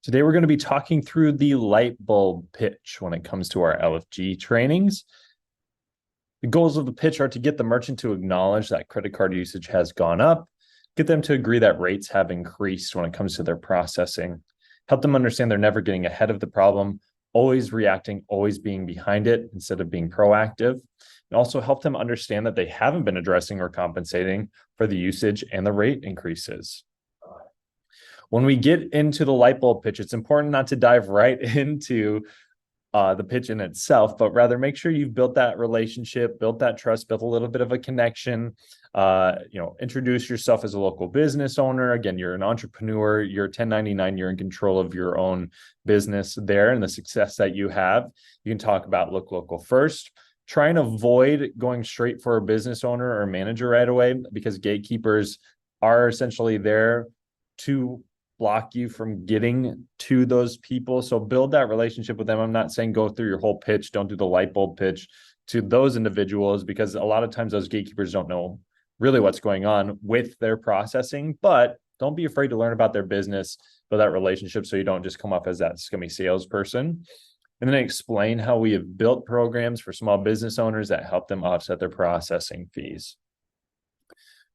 Today, we're going to be talking through the light bulb pitch when it comes to our LFG trainings. The goals of the pitch are to get the merchant to acknowledge that credit card usage has gone up, get them to agree that rates have increased when it comes to their processing, help them understand they're never getting ahead of the problem, always reacting, always being behind it instead of being proactive, and also help them understand that they haven't been addressing or compensating for the usage and the rate increases. When we get into the light bulb pitch, it's important not to dive right into the pitch in itself, but rather make sure you've built that relationship, built that trust, built a little bit of a connection. Introduce yourself as a local business owner. Again, you're an entrepreneur, you're 1099, you're in control of your own business there and the success that you have. You can talk about look local first. Try and avoid going straight for a business owner or manager right away, because gatekeepers are essentially there to block you from getting to those people. So build that relationship with them. I'm not saying go through your whole pitch. Don't do the light bulb pitch to those individuals, because a lot of times those gatekeepers don't know really what's going on with their processing. But don't be afraid to learn about their business, build that relationship, so you don't just come off as that scummy salesperson. And then explain how we have built programs for small business owners that help them offset their processing fees.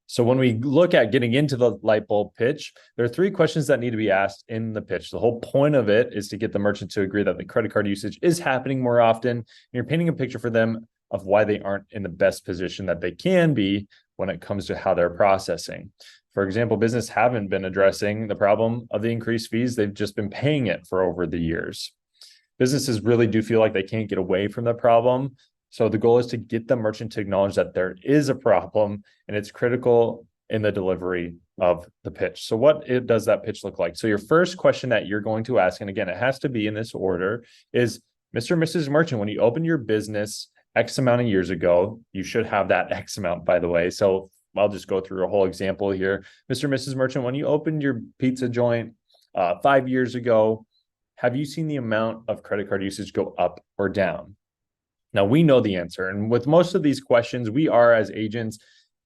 So when we look at getting into the light bulb pitch, there are three questions that need to be asked in the pitch. The whole point of it is to get the merchant to agree that the credit card usage is happening more often. And you're painting a picture for them of why they aren't in the best position that they can be when it comes to how they're processing. For example, business haven't been addressing the problem of the increased fees. They've just been paying it for over the years. Businesses really do feel like they can't get away from the problem. So the goal is to get the merchant to acknowledge that there is a problem and it's critical in the delivery of the pitch. So what does that pitch look like? So your first question that you're going to ask, and again, it has to be in this order, is Mr. and Mrs. Merchant, when you opened your business X amount of years ago, you should have that X amount, by the way. So I'll just go through a whole example here. Mr. and Mrs. Merchant, when you opened your pizza joint 5 years ago, have you seen the amount of credit card usage go up or down? Now, we know the answer. And with most of these questions, we are, as agents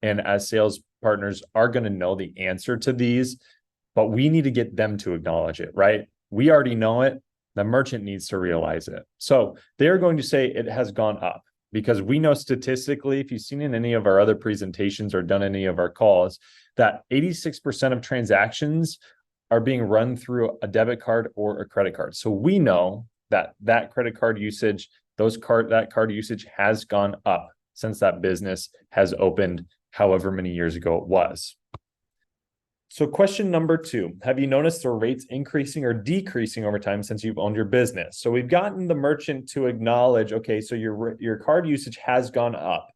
and as sales partners, are going to know the answer to these, but we need to get them to acknowledge it, right? We already know it. The merchant needs to realize it. So they're going to say it has gone up, because we know statistically, if you've seen in any of our other presentations or done any of our calls, that 86% of transactions are being run through a debit card or a credit card. So we know that that credit card usage, that card usage has gone up since that business has opened however many years ago it was. So question number 2, have you noticed the rates increasing or decreasing over time since you've owned your business? So we've gotten the merchant to acknowledge, okay, so your card usage has gone up.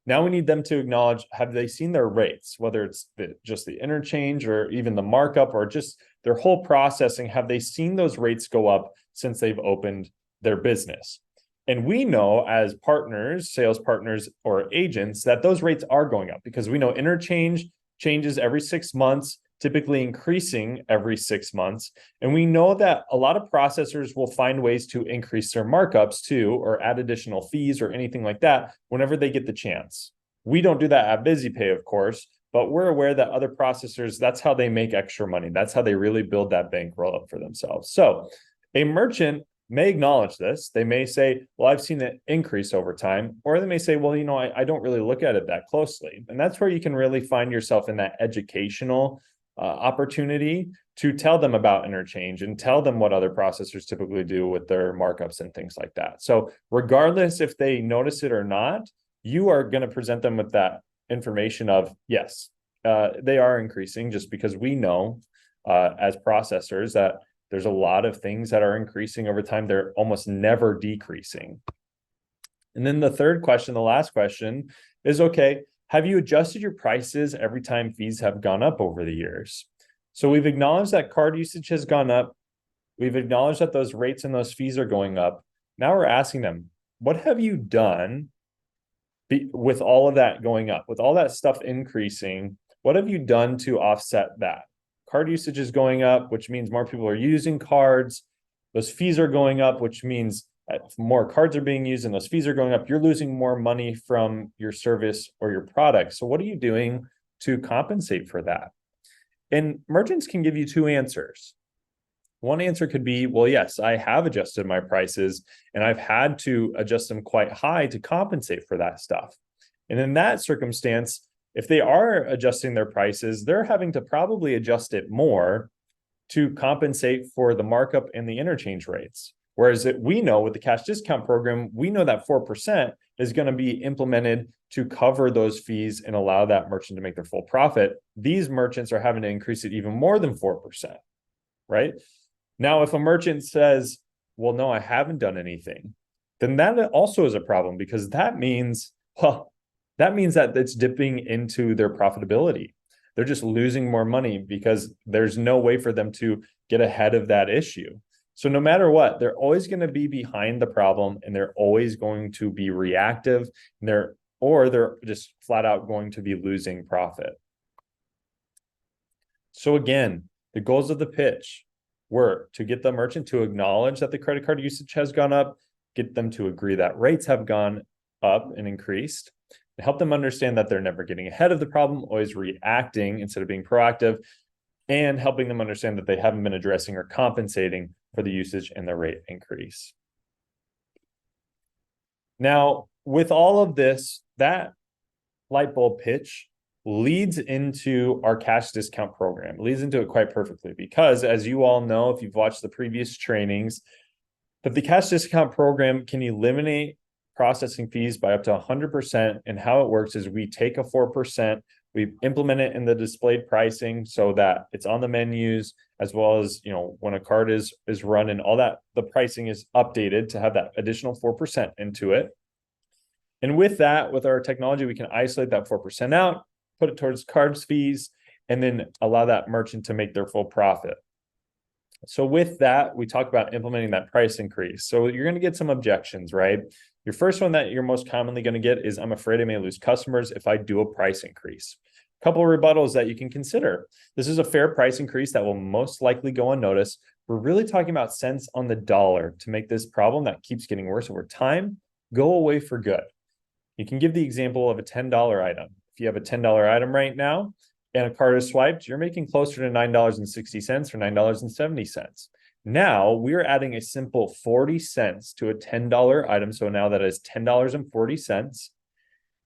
Now we need them to acknowledge, have they seen their rates, whether it's just the interchange or even the markup or just their whole processing, have they seen those rates go up since they've opened their business? And we know as partners, sales partners or agents, that those rates are going up, because we know interchange changes every 6 months, typically increasing every 6 months. And we know that a lot of processors will find ways to increase their markups too, or add additional fees or anything like that whenever they get the chance. We don't do that at BusyPay, of course, but we're aware that other processors, that's how they make extra money. That's how they really build that bankroll up for themselves. So a merchant may acknowledge this. They may say, well, I've seen it increase over time. Or they may say, well, I don't really look at it that closely. And that's where you can really find yourself in that educational opportunity to tell them about interchange and tell them what other processors typically do with their markups and things like that. So regardless if they notice it or not, you are going to present them with that information of, yes, they are increasing, just because we know as processors that there's a lot of things that are increasing over time. They're almost never decreasing. And then the third question, the last question is, okay, have you adjusted your prices every time fees have gone up over the years? So we've acknowledged that card usage has gone up. We've acknowledged that those rates and those fees are going up. Now we're asking them, what have you done with all of that going up, with all that stuff increasing? What have you done to offset that? Card usage is going up, which means more people are using cards. Those fees are going up, which means more cards are being used and those fees are going up. You're losing more money from your service or your product. So what are you doing to compensate for that? And merchants can give you two answers. One answer could be, well, yes, I have adjusted my prices and I've had to adjust them quite high to compensate for that stuff. And in that circumstance, if they are adjusting their prices, they're having to probably adjust it more to compensate for the markup and the interchange rates. Whereas we know with the cash discount program, we know that 4% is going to be implemented to cover those fees and allow that merchant to make their full profit. These merchants are having to increase it even more than 4%, right? Now, if a merchant says, well, no, I haven't done anything, then that also is a problem, because that means, that it's dipping into their profitability. They're just losing more money because there's no way for them to get ahead of that issue. So no matter what, they're always going to be behind the problem, and they're always going to be reactive, and they're just flat out going to be losing profit. So again, the goals of the pitch were to get the merchant to acknowledge that the credit card usage has gone up, get them to agree that rates have gone up and increased, and help them understand that they're never getting ahead of the problem, always reacting instead of being proactive, and helping them understand that they haven't been addressing or compensating for the usage and the rate increase. Now, with all of this, that Lightbulb pitch leads into our cash discount program. It leads into it quite perfectly, because as you all know, if you've watched the previous trainings, that the cash discount program can eliminate processing fees by up to 100%. And how it works is we take a 4%, we implement it in the displayed pricing so that it's on the menus, as well as, when a card is run and all that, the pricing is updated to have that additional 4% into it. And with that, with our technology, we can isolate that 4% out, put it towards cards fees, and then allow that merchant to make their full profit. So with that, we talk about implementing that price increase. So you're going to get some objections, right? Your first one that you're most commonly going to get is, I'm afraid I may lose customers if I do a price increase. A couple of rebuttals that you can consider. This is a fair price increase that will most likely go unnoticed. We're really talking about cents on the dollar to make this problem that keeps getting worse over time go away for good. You can give the example of a $10 item. If you have a $10 item right now and a card is swiped, you're making closer to $9.60 or $9.70. Now we're adding a simple 40 cents to a $10 item. So now that is $10.40.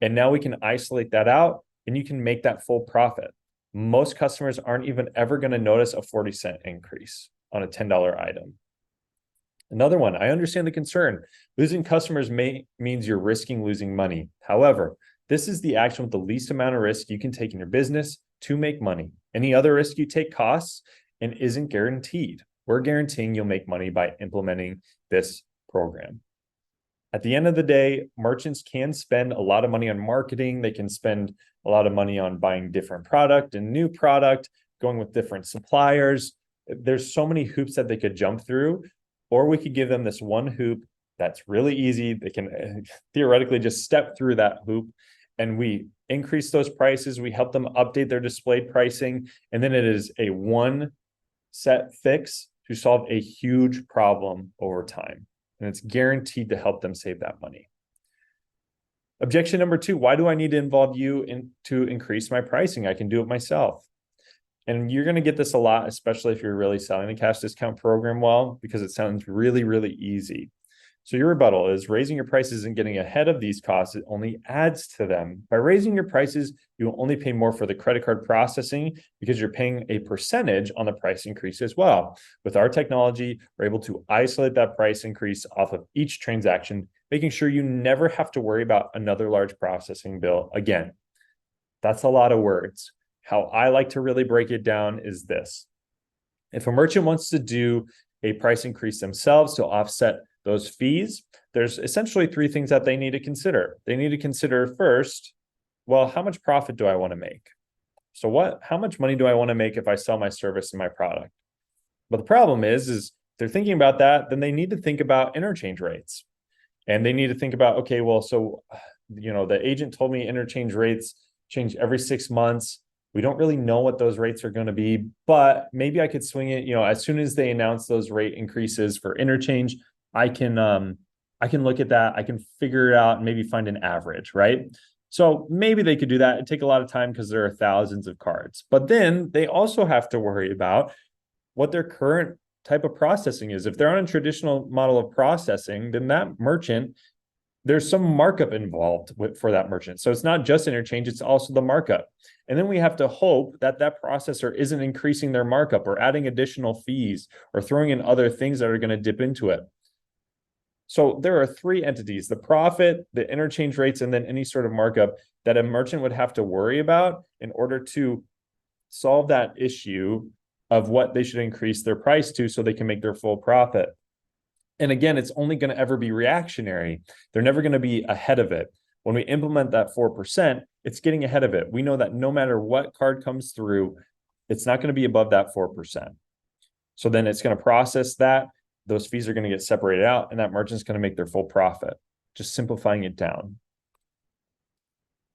And now we can isolate that out and you can make that full profit. Most customers aren't even ever going to notice a 40-cent increase on a $10 item. Another one, I understand the concern. Losing customers means you're risking losing money. However, this is the action with the least amount of risk you can take in your business to make money. Any other risk you take costs and isn't guaranteed. We're guaranteeing you'll make money by implementing this program. At the end of the day, merchants can spend a lot of money on marketing. They can spend a lot of money on buying different product and new product, going with different suppliers. There's so many hoops that they could jump through, or we could give them this one hoop that's really easy. They can theoretically just step through that hoop, and we increase those prices. We help them update their displayed pricing, and then it is a one set fix to solve a huge problem over time. And it's guaranteed to help them save that money. Objection number 2, why do I need to involve you to increase my pricing? I can do it myself. And you're going to get this a lot, especially if you're really selling the cash discount program well, because it sounds really, really easy. So your rebuttal is, raising your prices and getting ahead of these costs, it only adds to them. By raising your prices, you will only pay more for the credit card processing because you're paying a percentage on the price increase as well. With our technology, we're able to isolate that price increase off of each transaction, making sure you never have to worry about another large processing bill again. That's a lot of words. How I like to really break it down is this. If a merchant wants to do a price increase themselves to offset those fees, there's essentially 3 things that they need to consider. They need to consider first, well, how much profit do I want to make? So how much money do I want to make if I sell my service and my product? But the problem is they're thinking about that, then they need to think about interchange rates. And they need to think about, okay, well, so, the agent told me interchange rates change every 6 months. We don't really know what those rates are going to be, but maybe I could swing it, as soon as they announce those rate increases for interchange, I can look at that. I can figure it out and maybe find an average, right? So maybe they could do that. It'd take a lot of time because there are thousands of cards. But then they also have to worry about what their current type of processing is. If they're on a traditional model of processing, then that merchant, there's some markup involved for that merchant. So it's not just interchange, it's also the markup. And then we have to hope that that processor isn't increasing their markup or adding additional fees or throwing in other things that are going to dip into it. So there are three entities: the profit, the interchange rates, and then any sort of markup that a merchant would have to worry about in order to solve that issue of what they should increase their price to so they can make their full profit. And again, it's only going to ever be reactionary. They're never going to be ahead of it. When we implement that 4%, it's getting ahead of it. We know that no matter what card comes through, it's not going to be above that 4%. So then it's going to process that. Those fees are going to get separated out, and that merchant's going to make their full profit. Just simplifying it down.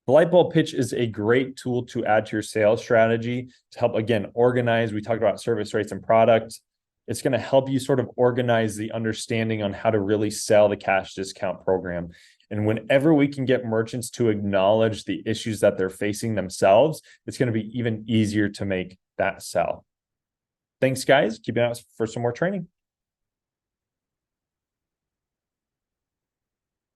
The Lightbulb Pitch is a great tool to add to your sales strategy to help, again, organize. We talked about service rates and product. It's going to help you sort of organize the understanding on how to really sell the cash discount program. And whenever we can get merchants to acknowledge the issues that they're facing themselves, it's going to be even easier to make that sell. Thanks, guys. Keep an eye out for some more training.